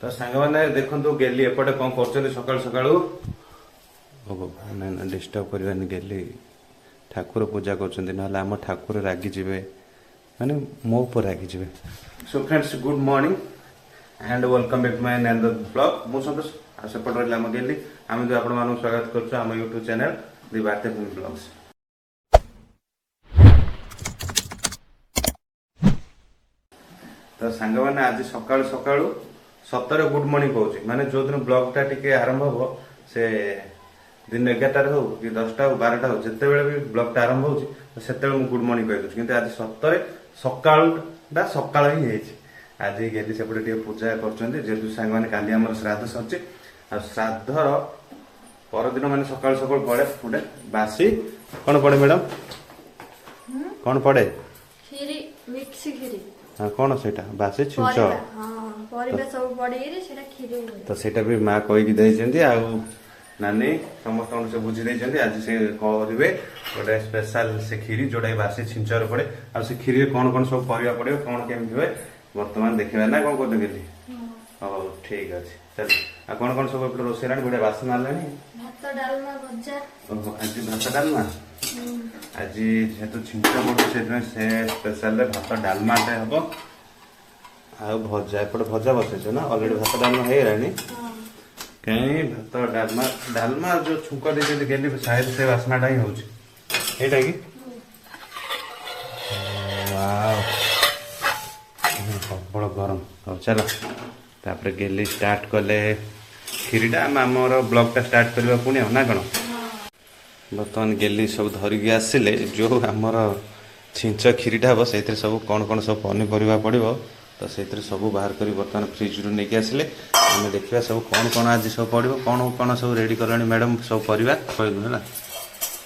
तो सांग मैंने देखो गेली एपटे कौन कर सकाल सकाल डिस्टर्ब करवानी गेली ठाकुर पूजा कर ठाकुर रागी जीवे माने मो ऊपर रागी जीवे। So friends good morning and welcome back my another blog मु संतोष सेपट रही आम गेली आम जो आपण स्वागत कर यूट्यूब चैनल दि बाते ब्लॉग्स। तो सांग मैंने आज सकाल सकाल सतरे गुड मॉर्निंग कहूँ माने जो दिन ब्लॉगटा टिके आरंभ हो से दिन 11 हो कि 10टा हो 12टा हो जिते बेले भी ब्लॉगटा आरंभ हो से गुड मॉर्निंग कह दूसरी आज सतरे सकाळटा सकाळ ही है आज गेली सेपटे टे पूजा कर सांग मैंने काली आम श्राद्ध सरी आ श्राद्धर परदिन मैंने सकाल सकाल पड़े गोटे बासी कौन पड़े मैडम कौन पड़े खीरी मिक्स खीरी हाँ कौन से बासी छिंच तो सेटा भी माँ कहीकि आ नानी समस्त से बुझी आज से करेंगे गोटे स्पेशल से खीरी जोटा बासी छिंचर पड़े आ से खीरी कौन कौन सब परिया पड़े कौन केमती हुए बर्तमान देखा ना कौन करते गेली हाँ ठीक अच्छे चल आ कौन कौन सब रोषे गोटे बासी मारे आज भात डालमा आज जेहेतु छिंच पड़े से स्पेशल भात डालमाटे हम आ भजा एपटे भजा बसैछ ना अलरेडी भात डालमा हो गलानी कहीं भात डालमा डालमा जो छुंक दे गेली शायद से बासनाटा ही होची एटा कि वाव प्रबल गरम हो चलो तापर गेली स्टार्ट कले खीरीटा आमर ब्लॉगटा स्टार्ट करवा पुणी ना कौन बर्तमान गेली सब धरिकी आसिले जो आमर छिंच खीरीटा हम से सब कौन कौन सब पनीपरिया पड़ो तो से सब बाहर कर बर्तमान फ्रिज रू नहीं आसिले आम देखा सब कौन कौन आज सब पड़ो कौन कौन सब रेडी कला मैडम सब परिवा कहलु है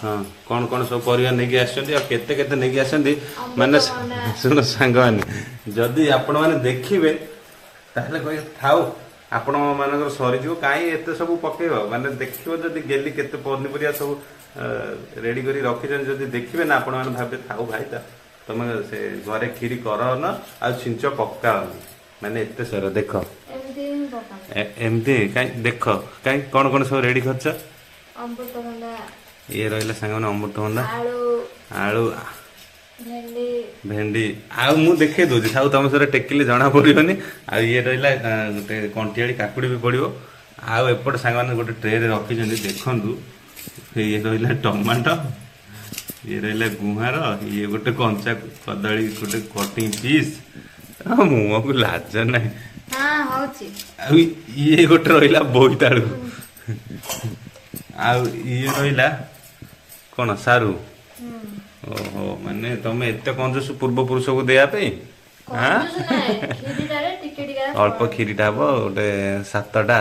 हाँ कौन कौन सब परिवा नहीं आसते केते नहीं आसती माने सुन सांग मैंने जदि आपण मैंने देखिए ताहले कह थाउ आपण मानकर सरीज कहीं एत सब पकेब माने देखियो जदि गेली केते पनीपरिया सब रेडी करी रखी जदि देखिए ना आपण मैंने भावे थाउ भाई तुम से घरे खीरी कर न आ छिंच पक्का माने एते सर देख एमती कहीं देख कहीं कौन कौन सब रेडी कर ये रहा सांग मैंने अमृतभंडा आलू भेंडी आउ मु देखे दूसरी साउ तुम सर टेकिले जना पड़ोनी आ ये रहा गोटे कंटियाड़ी काकुड़ी भी पड़ो आउ एपट सांग मैंने गोटे ट्रे रखी देखु ये रहा टमाटो ये रहा गुहार ये गोटे कंचा कदली गोटे कटिंग पीस मुह को लाज ना ये गोटे रहा बोईतालु ये रहा कौन सारू ओहो माने तुम एत कंजूस पूर्व पुरुष को देवाई अल्प खीरीटा हम गोटे 7टा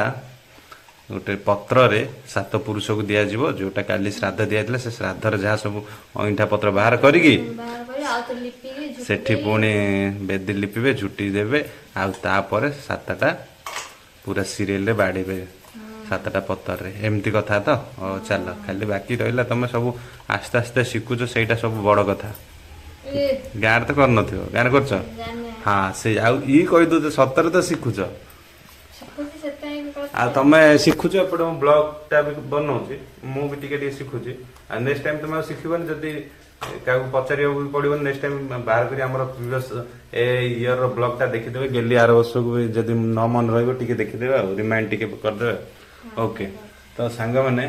गोटे पत्र रे 7 पुरुष को दिज्व जोटा काली श्राद्ध दिया से श्राद्धर जहाँ सब अईठा पत्र बाहर करी सेठी पुणी बेदी लिपिबे झुटी देवे आपर 7टा पूरा सीरियल बाड़े 7टा पत्र रे एमती कथा तो चल खाली बाकी रहा तुम सब आस्ते आस्ते शिखुच से सब बड़ कथा गाँव तो कर गाँव कर हाँ से कही दो सतर तो शिखुच आ तुम शिखुच एपटे ब्लॉगटा भी बनाऊँगी मुझे शिखुची नेक्स्ट टाइम तुम शिखबन जदि क्या पचार पड़ो नेक्स्ट टाइम बाहर कर प्रिवियस इयर ब्लॉगटा देखीदे गेली आर वर्ष को जब न मन रे देखीदे रिमाइंड टी करदे ओके तो सांग मैंने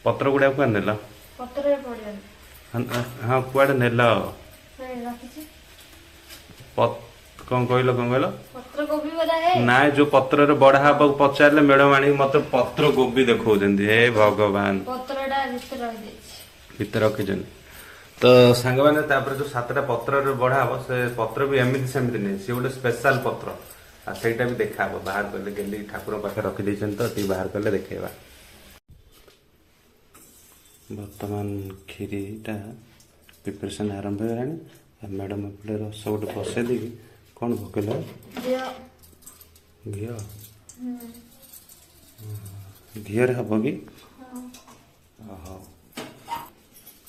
पत्र गुड़ा कुआ नेल हाँ कुआड़े नेल कौन कहल ना जो पत्र बढ़ा हाँ पचारे मैडम आनी मत पत्र गोभी देखा हे भगवान भीतर रखी तो सांग मैंने जो 7टा पत्र बढ़ा हम से पत्र भी एमती सेमती नहीं सी गोटे स्पेशल पत्र आ सेटा भी देखा बाहर कले गेली ठाकुर पाखे रखी तो ती बाहर कले देखेबा वर्तमान खीरीटा प्रिपरेशन आरंभ हो गलानी मैडम एपटे रस गोटे बसई दी कौन भोकल घी घी हम कि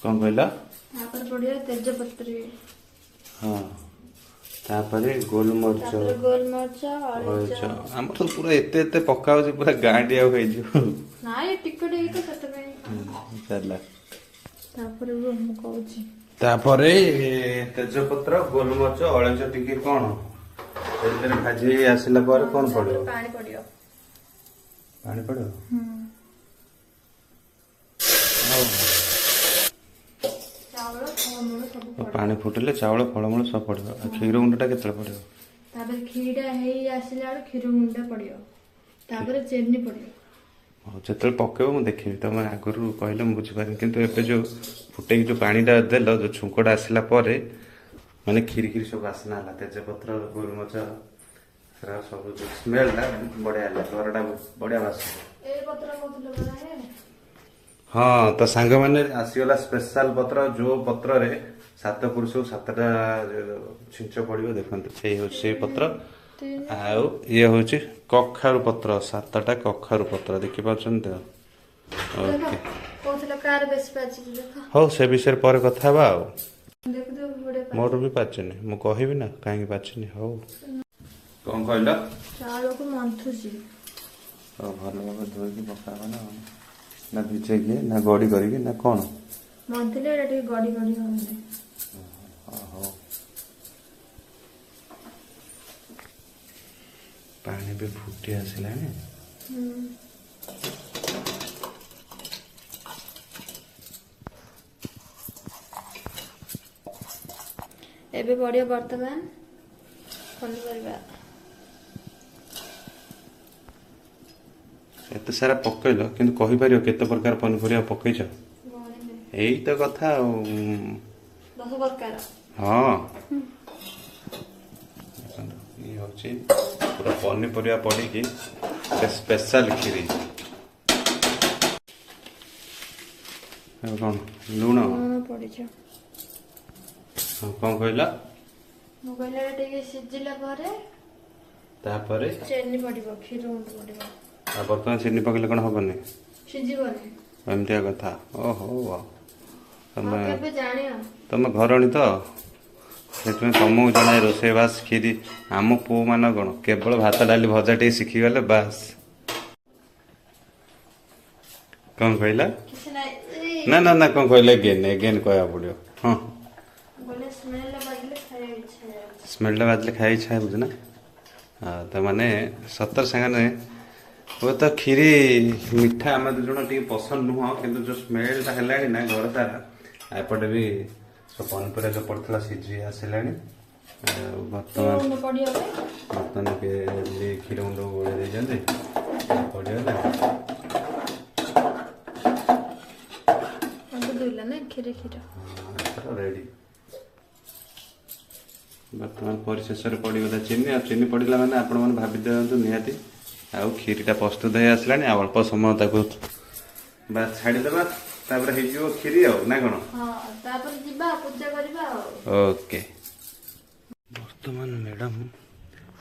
कौन कहला तेजपत्र हाँ ତାପରେ ଗୋଲମରିଚ ତାପରେ ଗୋଲମରିଚ ଅଳେଇଚ ଅଳେଇଚ। ଆମର ତ ପୁରା ଏତେ ପକା ହଉଛି ପୁରା ଗାଁଟିଆ ହେଇଯିବ। ନାଇଁ ଟିକେ ଟିକେ ତ ସେଥିପାଇଁ। ଚାଲା ତାପରେ ରୁହ ମୁଁ କହୁଛି। ତାପରେ ତେଜପତ୍ର ଗୋଲମରିଚ ଅଳେଇଚ ଟିକେ କଣ ସେଥିରେ ଭାଜି ହେଇ ଆସିଲା ପରେ କଣ ତାପରେ ପଡିବ? ପାଣି ପଡିବ। ପାଣି ପଡିବ। ଚାଉଳ ଫଳମୂଳ ସବୁ ପଡିବ। ପାଣି ଫୁଟିଲେ ଚାଉଳ ଫଳମୂଳ ସବୁ ପଡିବ। ଆଉ କ୍ଷୀର ଗୁଣ୍ଡଟା କେତେବେଳେ ପଡିବ? ତାପରେ କ୍ଷୀରଟା ହେଇ ଆସିଲା ବେଳେ କ୍ଷୀର ଗୁଣ୍ଡ ପଡିବ। ତାପରେ ଚିନି ପଡିବ। ହଉ ଯେତେବେଳେ ପକେଇବ ମୁଁ ଦେଖିବି। ତମେ ଆଗରୁ କହିଲେ ମୁଁ ବୁଝିପାରିନି କିନ୍ତୁ ଏବେ ଯୋଉ ଫୁଟେଇକି ଯୋଉ ପାଣିଟା ଦେଲ ଯୋଉ ଛୁଙ୍କଟା ଆସିଲା ପରେ ମାନେ କ୍ଷୀରି କ୍ଷୀରି ସବୁ ବାସ୍ନା ହେଲା ତେଜପତ୍ର ଗୋଲମରିଚ ସେଟା ସବୁ ଯୋଉ ସ୍ମେଲଟା ବଢିଆ ହେଲା ଘରଟା ବଢିଆ ବାସ୍ନା। ଏଇ ପତ୍ର କହୁଥିଲ ପରା ହେ? ହଁ ତ ସାଙ୍ଗମାନେ ଆସିଗଲା ସ୍ପେଶାଲ ପତ୍ର ଯୋଉ ପତ୍ରରେ ସାତ ପୁରୁଷକୁ ସାତଟା ଛିଞ୍ଚ ପଡିବ ଦେଖନ୍ତୁ ସେଇ ହଉଛି ସେଇ ପତ୍ର। ଆଉ ଇଏ ହଉଛି କଖାରୁ ପତ୍ର 7ଟା କଖାରୁ ପତ୍ର ଦେଖିପାରୁଛନ୍ତି ତ? ଦେଖ ଓକେ କହୁଥିଲ କାର ବେଶୀ ପାଚିଛି ଦେଖ। ହଉ ସେ ବିଷୟରେ ପରେ କଥା ହେବା ଆଉ। ଦେଖୁଥିବ ବଢିଆ ମୋର ବି ପାଚିନି ମୁଁ କହିବି ନା କାହିଁକି ପାଚିନି ହଉ। କଣ କହିଲ? ଚାଉଳକୁ ମନ୍ଥୁଛି। ହଉ ଭଲ ଭାବରେ ଧୋଇକି ପକାହବ ନା ଭିଜେଇକି ନା ଗଡ଼ି କରିକି ନା କଣ? ମନ୍ଥିଲେ ଏଇଟା ଟିକେ ଗଡି ଗଡି ହବନି। ହଉ ପାଣି ବି ଫୁଟି ଆସିଲାଣି। ଏବେ ପଡିବ ବର୍ତ୍ତମାନ ପନିପରିବା। ଏତେ ସାରା ପକେଇଲ କିନ୍ତୁ କହିପାରିବ କେତେ ପ୍ରକାର ପନିପରିବା ପକେଇଛ? ଗଣିନି। ଏଇ ତ କଥା ଆଉ। 10 ପ୍ରକାର। ହଁ ଇଏ ହଉଛି ପୁରା ପନିପରିବା ପଡ଼ିକି ସ୍ପେଶାଲ କ୍ଷୀରି। ଆଉ କଣ ଲୁଣ? ଲୁଣ ପଡିଛ। ହଁ କଣ କହିଲ? ମୁଁ କହିଲି ଏଇଟା ଟିକେ ସିଝିଲା ପରେ ତାପରେ ଚିନି ପଡିବ କ୍ଷୀର ଗୁଣ୍ଡ ପଡିବ। ଆଉ ବର୍ତ୍ତମାନ ଚିନି ପକେଇଲେ କଣ ହବନି? ସିଝିବନି। ଏମିତିଆ କଥା ଓହୋ ଆଉ ତମେ କେବେ ଜାଣିବ। ତମେ ଘରଣୀ ତ ସେଥିପାଇଁ ତମକୁ ଜଣେ ରୋଷେଇବାସ କ୍ଷୀରି ଆମ ପୁଅ ମାନ କଣ କେବଳ ଭାତ ଡାଲି ଭଜା ଟିକେ ଶିଖିଗଲେ ବାସ୍। କଣ କହିଲା? କିଛି ନାହିଁ। ନା ନା ନା କଣ କହିଲେ ଏଗେନ୍ କହିବାକୁ ପଡିବ। ହଁ ବୋଲେ ସ୍ମେଲ ବାଜିଲେ ଖାଇବା ଇଚ୍ଛା ଯାଉଛି। ସ୍ମେଲଟା ବାଜିଲେ ଖାଇବା ଇଚ୍ଛା ହେଉଛି ନା? ତାମାନେ ସତର ସାଙ୍ଗରେ ହୁଏତ କ୍ଷୀରି ମିଠା ଆମେ ଦୁଇ ଜଣ ଟିକେ ପସନ୍ଦ ନୁହଁ କିନ୍ତୁ ଯେଉଁ ସ୍ମେଲଟା ହେଲାଣି ନା ଘର ସାରା ଏପଟେ ବି ସବୁ ପନିପରିବା ଯେଉଁ ପଡ଼ିଥିଲା ସିଝି ଆସିଲାଣି। ଆଉ ବର୍ତ୍ତମାନ କ୍ଷୀର ଗୁଣ୍ଡ ଗୋଳେଇ ଦେଇଛନ୍ତି ପଡ଼ିଗଲା। କ୍ଷୀର ରେଡି। ବର୍ତ୍ତମାନ ପରିଶେଷରେ ପଡ଼ିଗଲା ଚିନି ଆଉ ଚିନି ପଡ଼ିଲା ମାନେ ଆପଣମାନେ ଭାବି ଦିଅନ୍ତୁ ନିହାତି ଆଉ କ୍ଷୀରିଟା ପ୍ରସ୍ତୁତ ହେଇ ଆସିଲାଣି ଆଉ ଅଳ୍ପ ସମୟ ତାକୁ ବାସ୍ ଛାଡ଼ିଦେବା ତାପରେ ହେଇଯିବ କ୍ଷୀରି ଆଉ ନା କଣ? ହଁ ତାପରେ ଯିବା ପୂଜା କରିବା ଆଉ। ଓକେ ବର୍ତ୍ତମାନ ମ୍ୟାଡ଼ାମ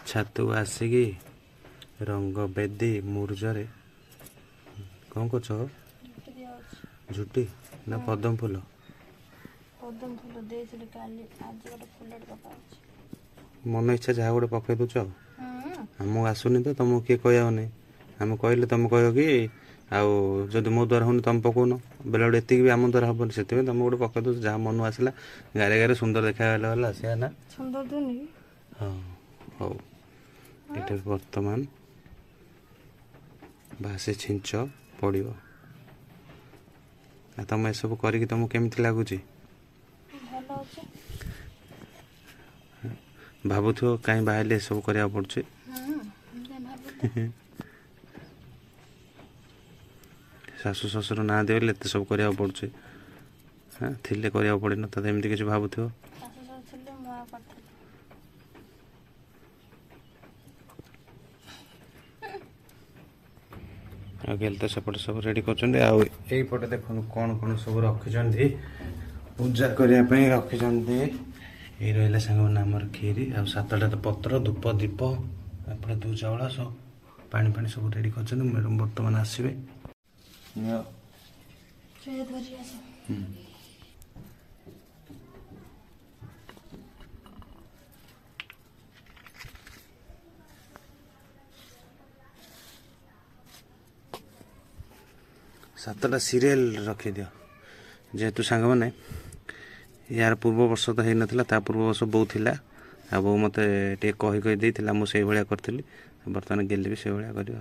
ଛାତକୁ ଆସିକି ରଙ୍ଗ ବେଦି ମୁରୁଜରେ କଣ କରୁଛ? ଝୁଟି ନା ପଦ୍ମ ଫୁଲ? ପଦ୍ମ ଫୁଲ ଦେଇଥିଲି କାଲି ଆଜି ଗୋଟେ ଫୁଲଟେ ପକାଉଛି। ମନ ଇଚ୍ଛା ଯାହା ଗୋଟେ ପକେଇ ଦେଉଛ ଆଉ। ଆମକୁ ଆସୁନି ତ ତମକୁ କିଏ କହିବନି ଆମେ କହିଲେ ତମେ କହିବ କି ଆଉ ଯଦି ମୋ ଦ୍ୱାରା ହଉନି ତମେ ପକଉନ ବେଳେ ଗୋଟେ ଏତିକି ବି ଆମ ଦ୍ୱାରା ହବନି ସେଥିପାଇଁ ତମେ ଗୋଟେ ପକେଇ ଦେଉଛ ଯାହା ମନକୁ ଆସିଲା ଗାରେ ଗାରେ ସୁନ୍ଦର ଦେଖାଗଲା ଗଲା ସେଇଆ ନା? ସୁନ୍ଦର ଦୁନି ହଁ ହଉ ଏଇଟା ବର୍ତ୍ତମାନ ବାସି ଛିଞ୍ଚ ପଡ଼ିବ। ଆଉ ତମେ ଏସବୁ କରିକି ତମକୁ କେମିତି ଲାଗୁଛି? ଭଲ ଅଛି। ଭାବୁଥିବ କାହିଁ ବାହାରିଲେ ଏସବୁ କରିବାକୁ ପଡ଼ୁଛି। ଶାଶୁ ଶ୍ୱଶୁର ନାହାନ୍ତି ବୋଲି ଏତେ ସବୁ କରିବାକୁ ପଡ଼ୁଛି। ଥିଲେ କରିବାକୁ ପଡ଼ିନଥାନ୍ତା ଏମିତି କିଛି ଭାବୁଥିବ। ଆଉ ଗେଲ ତ ସେପଟେ ସବୁ ରେଡ଼ି କରୁଛନ୍ତି ଆଉ ଏଇପଟେ ଦେଖନ୍ତୁ କ'ଣ କ'ଣ ସବୁ ରଖିଛନ୍ତି ପୂଜା କରିବା ପାଇଁ ରଖିଛନ୍ତି। ଏଇ ରହିଲା ସାଙ୍ଗମାନେ ଆମର କ୍ଷୀରି ଆଉ 7ଟା ତ ପତ୍ର ଧୂପ ଦୀପ ଏପଟେ ଦୁଇ ଚାଉଳ ସବୁ ପାଣି ଫାଣି ସବୁ ରେଡ଼ି କରିଛନ୍ତି ମ୍ୟାଡ଼ାମ୍ ବର୍ତ୍ତମାନ ଆସିବେ। 7ଟା ସିରିଏଲ ରଖିଦିଅ ଯେହେତୁ ସାଙ୍ଗମାନେ यार पूर्व वर्ष तो होई नथिला ता पूर्व वर्ष बहु थिला आ बहु मते टे कहि देइथिला मु सेही भलिया करथिली वर्तमान गेली भी सेही भलिया करियो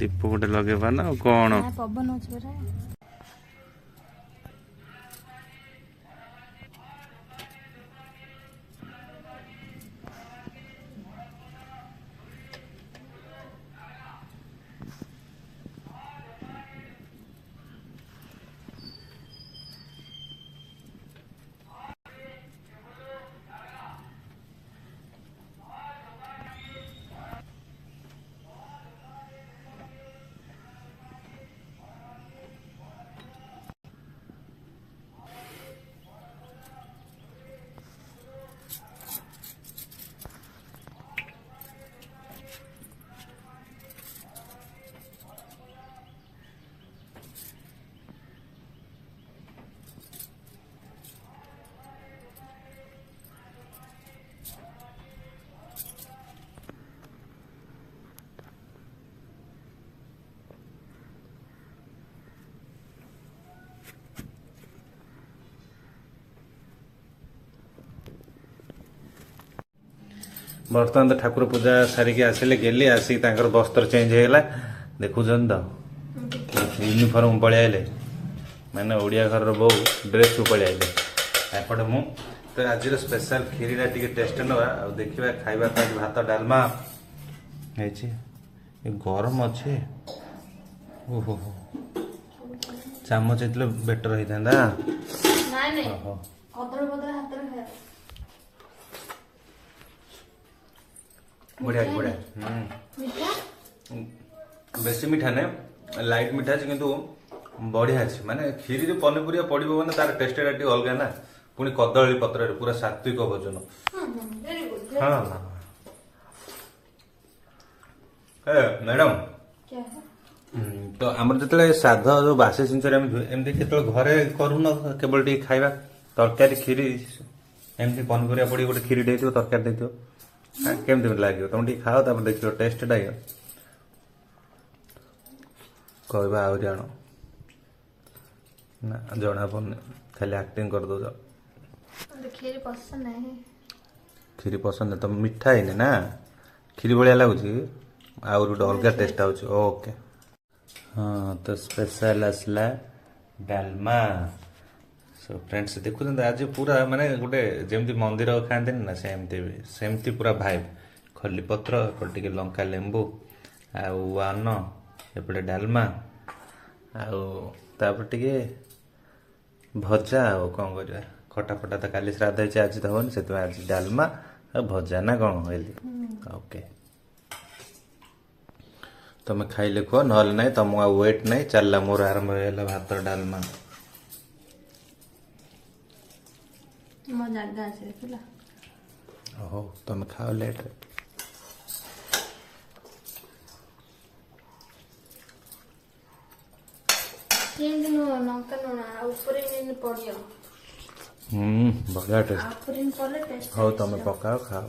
दीप गोटे लगेबा ना कौन पवन होछ परा बर्तमान तो ठाकुर पूजा सारिकी आसिले गेली आसिक तांकर वस्त्र चेंज होगा देखुन तो यूनिफॉर्म पलि आइले माने ओडिया घर बो ड्रेस को पलि आइले एपटे मु तो आज स्पेशल खीरीटा टिके टेस्ट नवा आ देखिबा खाइबा का भात डालमा है छी ए गरम अछि ओहो चामच इतले बेटर होई थांदा नहीं नहीं अदर बदर हाथ रे खाया बढ़िया बढ़िया मीठा बेसी मीठा ने लाइट मीठा अछि किंतु बढ़िया अछि माने खीरी रे पनीपुरिया पडिबो माने तार टेस्ट टी अलगा ना पुनी कदली पत्र रे पूरा सात्विक भोजन वेरी गुड हां ए मैडम क्या तो हमर जतले साधा जो बासे सिंचर एमदी केतल घरे करू न केवल टी खाइबा तरकारी खीरी एमदी पनीपुरिया पडी गोटे खीरी देथियो तरकारी देथियो केमती लगे तुम टी खाओ तब देखियो टेस्ट टा कहबा आ जान ना जना पड़ने खाली एक्टिंग कर दो खीर पसंद नहीं खीरी पसंद है तुम मिठा ही ना खीरी भाया लगुच आउ गोटे अलग टेस्ट आउच ओके हाँ तो स्पेशल आसला डालमा सो फ्रेंड्स देखुं आज पूरा माने गोटे जमती मंदिर खाते ना सेमती पूरा भाइब खली पत्र एपटे लंका लेंबू आन एपटे डालमा आउे भजा आ कौन कर खटा फटा तो काली श्राद्ध है आज तो हन से आज डालमा भजा ना कौन ओके तुम खाइले कह ना ना तुम वेट नहीं चलला मोर आरंभ होगा भात डालमा मो जगह से देखला हो तुम खाओ लेट तीन दिन लंका नोना ऊपर इन पड़ियो बढ़िया टेस्ट ऊपर इन पड़े टेस्ट हो तुम पकाओ खाओ